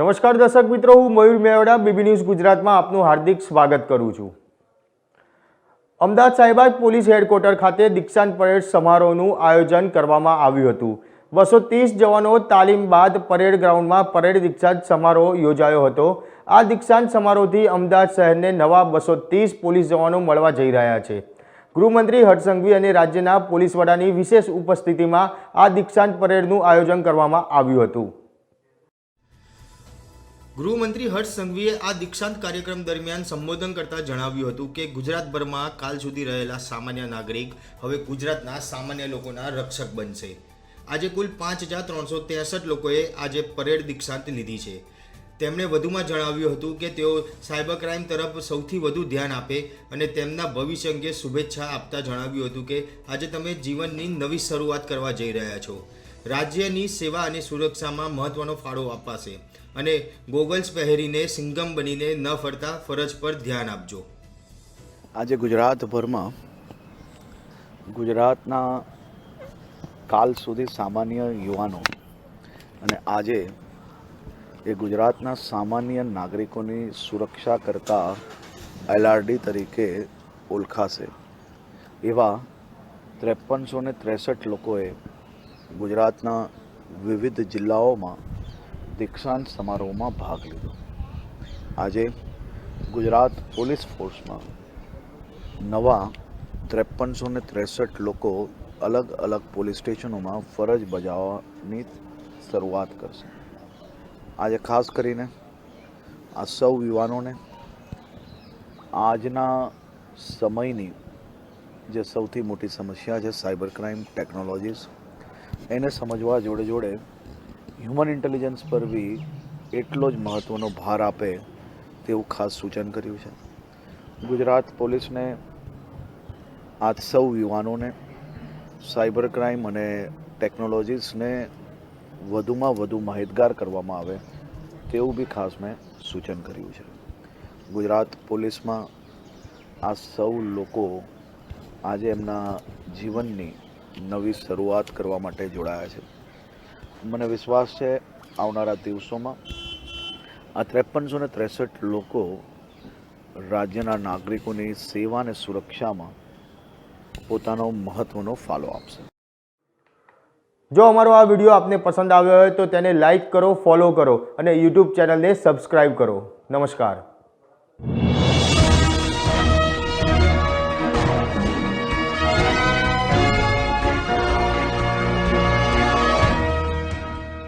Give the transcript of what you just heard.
નમસ્કાર દર્શક મિત્રો, હું મયુર મેવાડા બીબી ન્યૂઝ ગુજરાતમાં આપનું હાર્દિક સ્વાગત કરું છું। અમદાવાદ સાયબર પોલીસ હેડક્વાર્ટર ખાતે દીક્ષાંત પરેડ સમારોહનું આયોજન કરવામાં આવ્યું હતું। 230 જવાનો તાલીમ બાદ પરેડ ગ્રાઉન્ડમાં પરેડ દીક્ષાંત સમારોહ યોજાયો હતો। આ દીક્ષાંત સમારોહથી અમદાવાદ શહેરને નવા 230 પોલીસ જવાનો મળવા જઈ રહ્યા છે। ગૃહમંત્રી હર્ષ સંઘવી અને રાજ્યના પોલીસ વડાની વિશેષ ઉપસ્થિતિમાં આ દીક્ષાંત પરેડનું આયોજન કરવામાં આવ્યું હતું। ગૃહમંત્રી હર્ષ સંઘવીએ આ દીક્ષાંત કાર્યક્રમ દરમિયાન સંબોધન કરતા જણાવ્યું હતું કે ગુજરાતભરમાં કાલ સુધી રહેલા સામાન્ય નાગરિક હવે ગુજરાતના સામાન્ય લોકોના રક્ષક બનશે। આજે કુલ 5363 લોકોએ આજે પરેડ દીક્ષાંત લીધી છે। તેમણે વધુમાં જણાવ્યું હતું કે તેઓ સાયબર ક્રાઇમ તરફ સૌથી વધુ ધ્યાન આપે અને તેમના ભવિષ્ય અંગે શુભેચ્છા આપતા જણાવ્યું હતું કે આજે તમે જીવનની નવી શરૂઆત કરવા જઈ રહ્યા છો। રાજ્યની સેવા અને સુરક્ષામાં મહત્વનો ફાળો અપાશે અને ગોગલ્સ પહેરીને સિંઘમ બનીને ન ફરતા ફરજ પર ધ્યાન આપજો। આજે ગુજરાતભરમાં ગુજરાતના કાલ સુધી સામાન્ય યુવાનો અને આજે એ ગુજરાતના સામાન્ય નાગરિકોની સુરક્ષા કરતા LRD તરીકે ઓળખાશે એવા 5363 લોકોએ ગુજરાતના વિવિધ જિલ્લાઓમાં દીક્ષાંત સમારોહમાં ભાગ લીધો। આજે ગુજરાત પોલીસ ફોર્સમાં નવા 5363 લોકો અલગ અલગ પોલીસ સ્ટેશનોમાં ફરજ બજાવવાની શરૂઆત કરશે। આજે ખાસ કરીને આ સૌ યુવાનોને આજના સમયની જે સૌથી મોટી સમસ્યા છે સાયબર ક્રાઇમ ટેકનોલોજીસ, એને સમજવા જોડે જોડે હ્યુમન ઇન્ટેલિજન્સ પર બી એટલો જ મહત્ત્વનો ભાર આપે તેવું ખાસ સૂચન કર્યું છે। ગુજરાત પોલીસને આ સૌ યુવાનોને સાયબર ક્રાઇમ અને ટેકનોલોજીસને વધુમાં વધુ માહિતગાર કરવામાં આવે તેવું બી ખાસ મેં સૂચન કર્યું છે। ગુજરાત પોલીસમાં આ સૌ લોકો આજે એમના જીવનની નવી શરૂઆત કરવા માટે જોડાયા છે। મને વિશ્વાસ છે આવનારા દિવસોમાં આ 5363 લોકો રાજ્યના નાગરિકોની સેવા અને સુરક્ષામાં પોતાનો મહત્વનો ફાળો આપશે। જો અમારો આ વિડીયો આપને પસંદ આવ્યો હોય તો તેને લાઈક કરો, ફોલો કરો અને યુટ્યુબ ચેનલને સબસ્ક્રાઈબ કરો। નમસ્કાર।